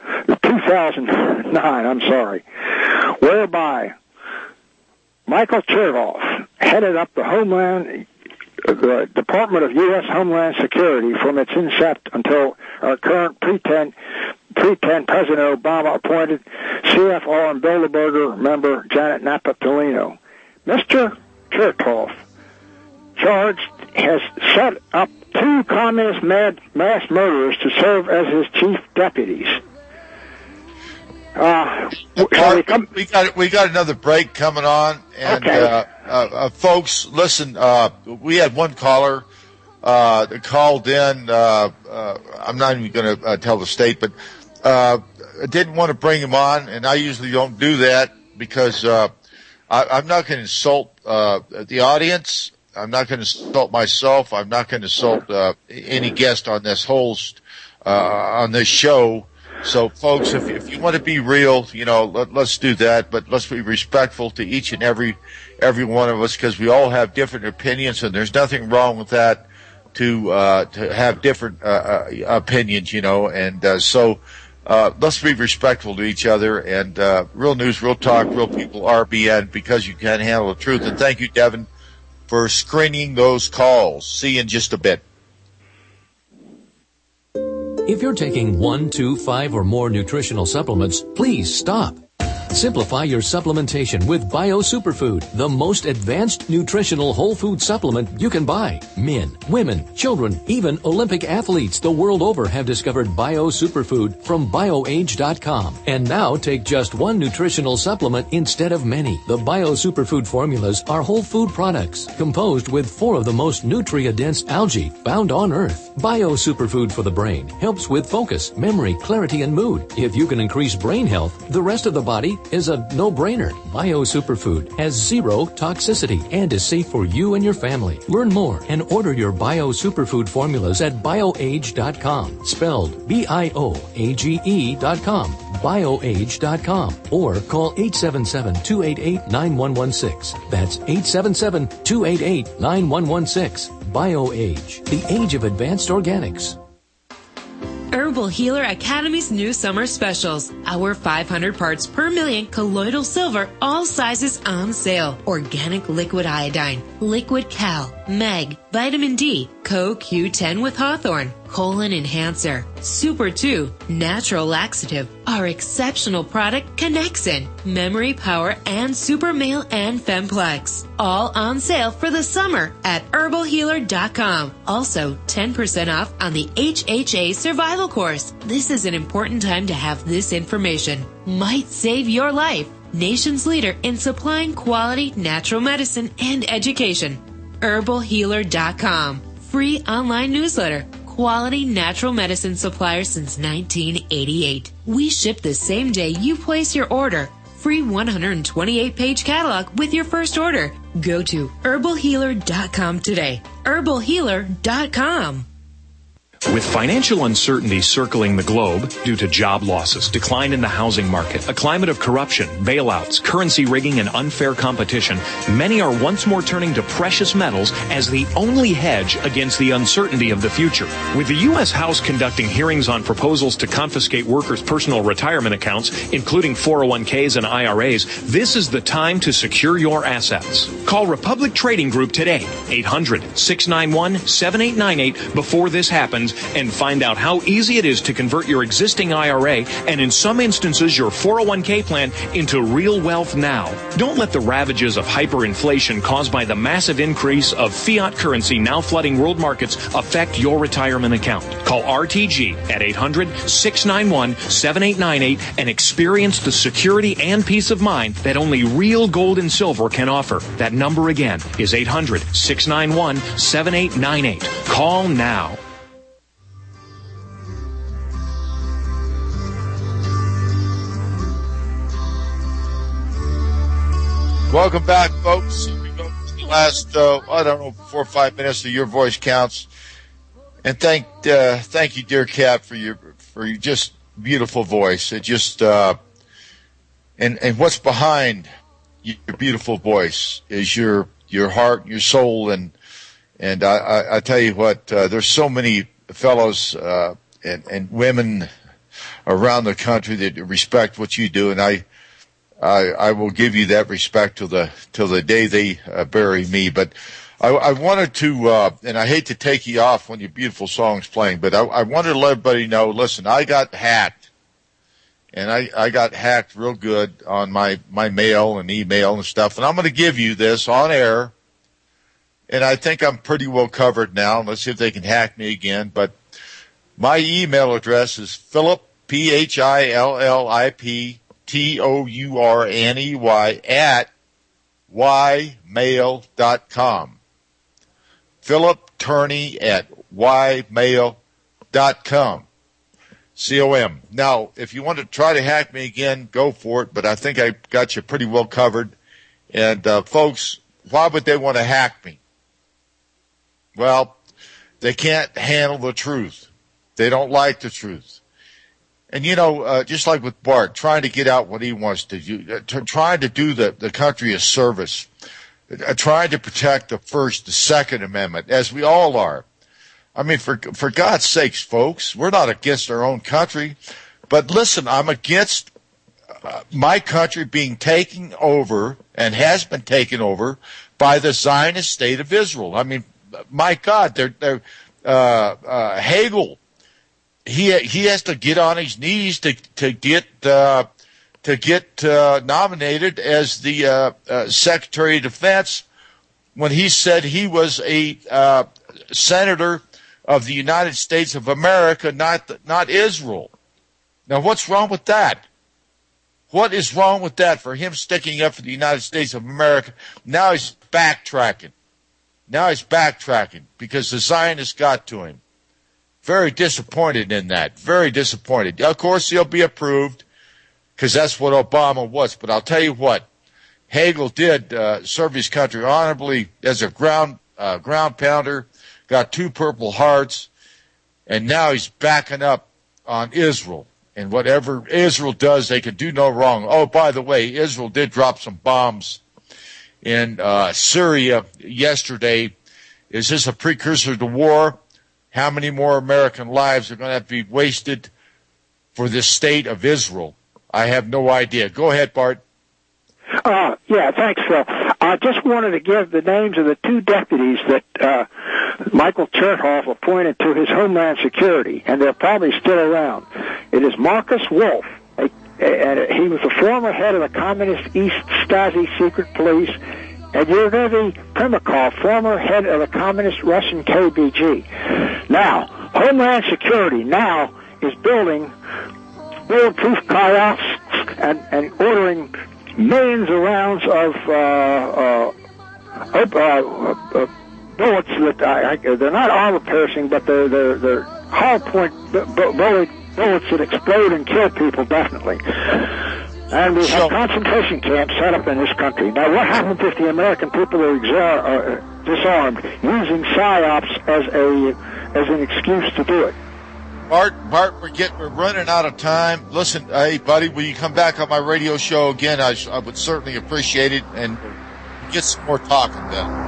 whereby Michael Chertoff headed up the Department of U.S. Homeland Security from its incept until our current pretend President Obama appointed CFR and Bilderberger member Janet Napolitano. Mr. Chertoff has set up 2 communist mass murderers to serve as his chief deputies. We got another break coming on, and folks, listen. We had one caller that called in. I'm not even going to tell the state, but I didn't want to bring him on, and I usually don't do that because I'm not going to insult the audience. I'm not going to insult myself. I'm not going to insult any guest on this host on this show. So, folks, if you want to be real, let's do that. But let's be respectful to each and every one of us, because we all have different opinions, and there's nothing wrong with that. To have different opinions, and so let's be respectful to each other. And real news, real talk, real people. RBN, because you can't handle the truth. And thank you, Devin, for screening those calls. See you in just a bit. If you're taking 1, 2, 5, or more nutritional supplements, please stop. Simplify your supplementation with Bio Superfood, the most advanced nutritional whole food supplement you can buy. Men, women, children, even Olympic athletes the world over have discovered Bio Superfood from BioAge.com. And now take just one nutritional supplement instead of many. The Bio Superfood formulas are whole food products composed with 4 of the most nutrient-dense algae found on Earth. Bio Superfood for the brain helps with focus, memory, clarity, and mood. If you can increase brain health, the rest of the body is a no-brainer. Bio Superfood has 0 toxicity and is safe for you and your family. Learn more and order your Bio Superfood formulas at BioAge.com, spelled BIOAGE.com, BioAge.com, or call 877-288-9116. That's 877-288-9116. BioAge, the age of advanced organics. Herbal Healer Academy's new summer specials. Our 500 parts per million colloidal silver, all sizes on sale. Organic liquid iodine, liquid cal, meg, vitamin D, CoQ10 with hawthorn, colon enhancer, Super 2, natural laxative. Our exceptional product Connexin, memory power, and super male and femplex. All on sale for the summer at herbalhealer.com. Also, 10% off on the HHA survival course. This is an important time to have this information. Might save your life. Nation's leader in supplying quality natural medicine and education. herbalhealer.com. Free online newsletter. Quality natural medicine supplier since 1988. We ship the same day you place your order. Free 128-page catalog with your first order. Go to herbalhealer.com today. herbalhealer.com. With financial uncertainty circling the globe due to job losses, decline in the housing market, a climate of corruption, bailouts, currency rigging, and unfair competition, many are once more turning to precious metals as the only hedge against the uncertainty of the future. With the U.S. House conducting hearings on proposals to confiscate workers' personal retirement accounts, including 401ks and IRAs, this is the time to secure your assets. Call Republic Trading Group today, 800-691-7898, before this happens, and find out how easy it is to convert your existing IRA and, in some instances, your 401k plan into real wealth now. Don't let the ravages of hyperinflation caused by the massive increase of fiat currency now flooding world markets affect your retirement account. Call RTG at 800-691-7898 and experience the security and peace of mind that only real gold and silver can offer. That number again is 800-691-7898. Call now. Welcome back, folks. We go to the last, 4 or 5 minutes of Your Voice Counts. And thank you, dear Cap, for your just beautiful voice. It just, and what's behind your beautiful voice is your heart, your soul, and I tell you what, there's so many fellows and women around the country that respect what you do, and I will give you that respect till the day they bury me. But I wanted to, and I hate to take you off when your beautiful song's playing, but I wanted to let everybody know, listen, I got hacked. And I got hacked real good on my mail and email and stuff. And I'm going to give you this on air. And I think I'm pretty well covered now. Let's see if they can hack me again. But my email address is Philip, Phillip, Tourney, at ymail.com. Philip Tourney at ymail.com. COM. Now, if you want to try to hack me again, go for it, but I think I got you pretty well covered. And, folks, why would they want to hack me? Well, they can't handle the truth. They don't like the truth. And, just like with Bart, trying to get out what he wants to do, trying to do the country a service, trying to protect the First, the Second Amendment, as we all are. I mean, for God's sakes, folks, we're not against our own country. But listen, I'm against my country being taken over and has been taken over by the Zionist state of Israel. I mean, my God, Hegel, he has to get on his knees to get nominated as the Secretary of Defense when he said he was a senator of the United States of America, not Israel. Now, what's wrong with that? What is wrong with that for him sticking up for the United States of America? Now he's backtracking. Because the Zionists got to him. Very disappointed in that. Very disappointed. Of course, he'll be approved because that's what Obama was. But I'll tell you what, Hegel did serve his country honorably as a ground pounder, got 2 Purple Hearts, and now he's backing up on Israel. And whatever Israel does, they can do no wrong. Oh, by the way, Israel did drop some bombs in Syria yesterday. Is this a precursor to war? How many more American lives are going to have to be wasted for this state of Israel? I have no idea. Go ahead, Bart. Yeah, thanks, Phil. I just wanted to give the names of the 2 deputies that Michael Chertoff appointed to his Homeland Security, and they're probably still around. It is Marcus Wolf, and he was the former head of the Communist East Stasi secret police, and Yevgeny Primakov, former head of the Communist Russian KGB. Now, Homeland Security now is building bulletproof kayaks and ordering millions of rounds of bullets that they're not armor-piercing, but they're hard-point bullets that explode and kill people, definitely. And we have concentration camps set up in this country. Now, what happens if the American people are disarmed, using PSYOPs as an excuse to do it? Bart, we're running out of time. Listen, hey, buddy, will you come back on my radio show again? I would certainly appreciate it, and get some more talking done.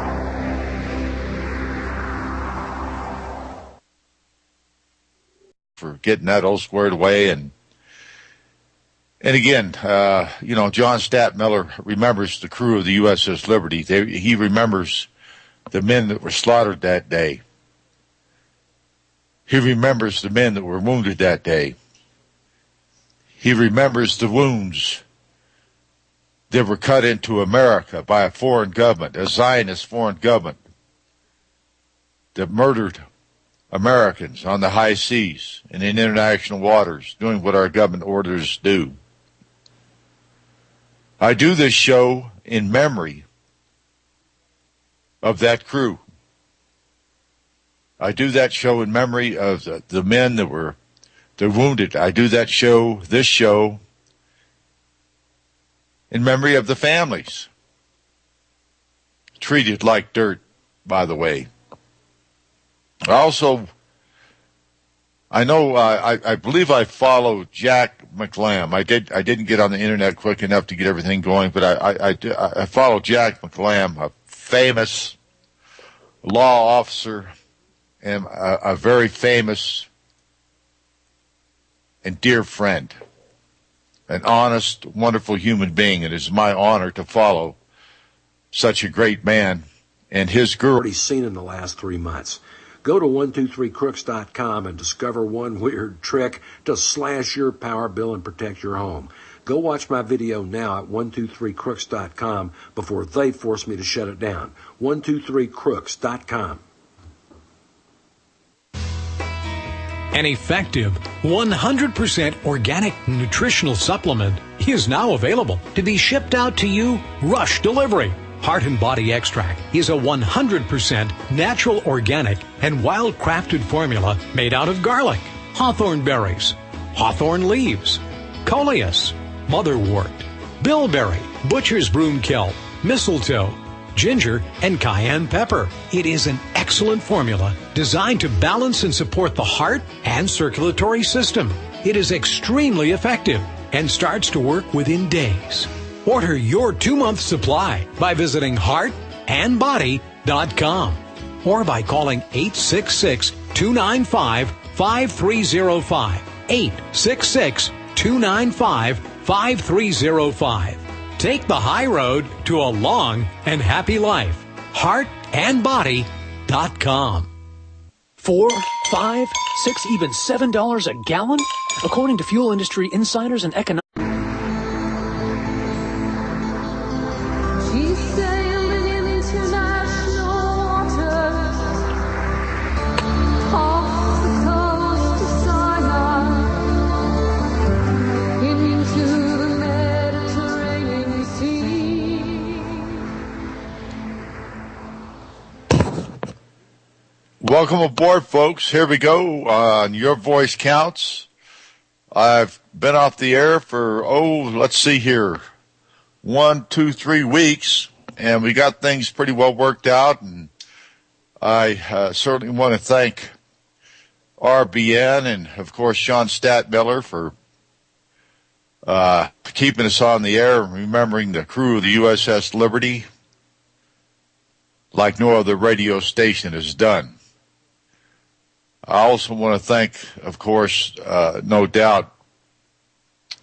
For getting that all squared away, and again, John Statmiller remembers the crew of the USS Liberty. He remembers the men that were slaughtered that day. He remembers the men that were wounded that day. He remembers the wounds that were cut into America by a foreign government, a Zionist foreign government, that murdered Americans on the high seas and in international waters, doing what our government orders do. I do this show in memory of that crew. I do that show in memory of the men that were wounded. I do this show, in memory of the families. Treated like dirt, by the way. Also, I believe I follow Jack McClam. I didn't get on the internet quick enough to get everything going, but I follow Jack McClam, a famous law officer, and a very famous and dear friend, an honest, wonderful human being. It is my honor to follow such a great man and his girl. Already seen in the last 3 months. Go to 123crooks.com and discover one weird trick to slash your power bill and protect your home. Go watch my video now at 123crooks.com before they force me to shut it down. 123crooks.com. An effective 100% organic nutritional supplement is now available to be shipped out to you rush delivery. Heart and Body Extract is a 100% natural, organic, and wild-crafted formula made out of garlic, hawthorn berries, hawthorn leaves, coleus, motherwort, bilberry, butcher's broomkill, mistletoe, ginger, and cayenne pepper. It is an excellent formula designed to balance and support the heart and circulatory system. It is extremely effective and starts to work within days. Order your 2-month supply by visiting heartandbody.com or by calling 866-295-5305. 866-295-5305. Take the high road to a long and happy life. Heartandbody.com. $4, $5, $6, even $7 a gallon? According to fuel industry insiders and economic... She's sailing in international waters, off the coast of Sinai, into the Mediterranean Sea. Welcome aboard, folks. Here we go on Your Voice Counts. I've been off the air for, let's see here, 1, 2, 3 weeks, and we got things pretty well worked out, and I certainly want to thank RBN and, of course, Sean Statmiller for keeping us on the air and remembering the crew of the USS Liberty like no other radio station has done. I also want to thank, of course, no doubt,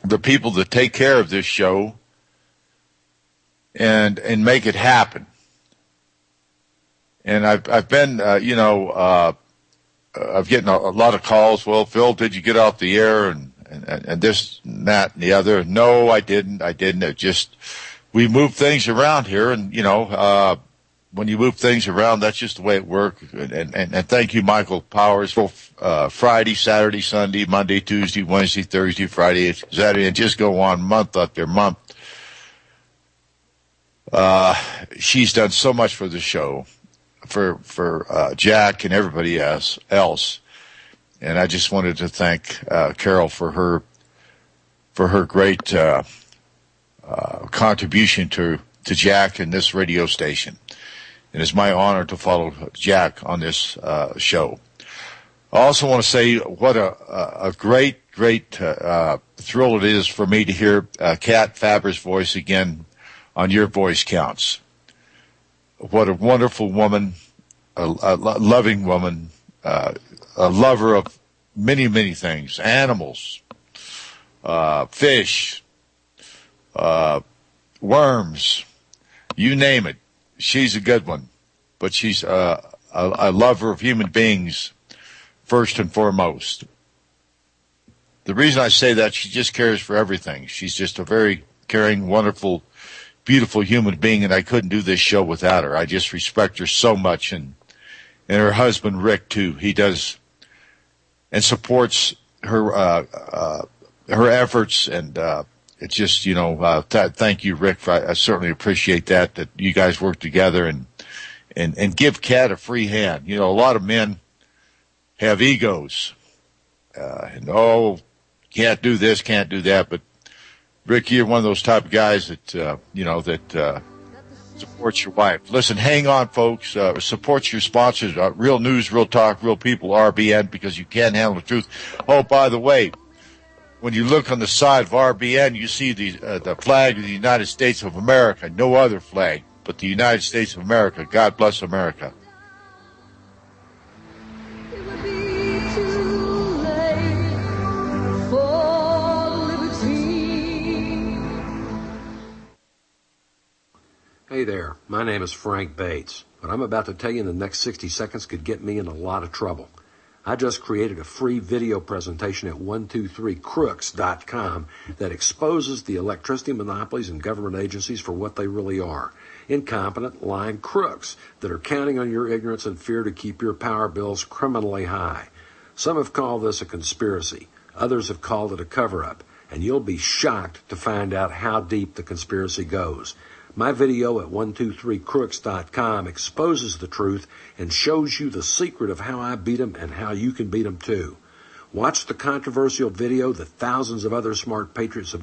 the people that take care of this show and make it happen. And I've been, I'm getting a lot of calls. Well, Phil, did you get off the air? And this and that and the other. No, I didn't. It just, we move things around here, and, when you move things around, that's just the way it works. And thank you, Michael Powers, for Friday, Saturday, Sunday, Monday, Tuesday, Wednesday, Thursday, Friday, Saturday, and just go on month after month. She's done so much for the show, for Jack and everybody else. And I just wanted to thank Carol for her great contribution to Jack and this radio station. And it's my honor to follow Jack on this show. I also want to say what a great thrill it is for me to hear Kat Faber's voice again on Your Voice Counts. What a wonderful woman, a loving woman, a lover of many, many things, animals, fish, worms, you name it. She's a good one, but she's a lover of human beings first and foremost. The reason I say that, she just cares for everything. She's just a very caring, wonderful, beautiful human being, and I couldn't do this show without her. I just respect her so much, and her husband, Rick, too. He does and supports her efforts, and it's just, thank you, Rick. I certainly appreciate that you guys work together and give Kat a free hand. A lot of men have egos. Can't do this, can't do that. But, Rick, you're one of those type of guys that, supports your wife. Listen, hang on, folks. Supports your sponsors. Real News, Real Talk, Real People, RBN, because you can't handle the truth. Oh, by the way, when you look on the side of RBN, you see the flag of the United States of America. No other flag but the United States of America. God bless America. It would be too late for liberty. Hey there, my name is Frank Bates. What I'm about to tell you in the next 60 seconds could get me in a lot of trouble. I just created a free video presentation at 123crooks.com that exposes the electricity monopolies and government agencies for what they really are. Incompetent, lying crooks that are counting on your ignorance and fear to keep your power bills criminally high. Some have called this a conspiracy. Others have called it a cover-up. And you'll be shocked to find out how deep the conspiracy goes. My video at 123crooks.com exposes the truth and shows you the secret of how I beat them and how you can beat them too. Watch the controversial video that thousands of other smart patriots have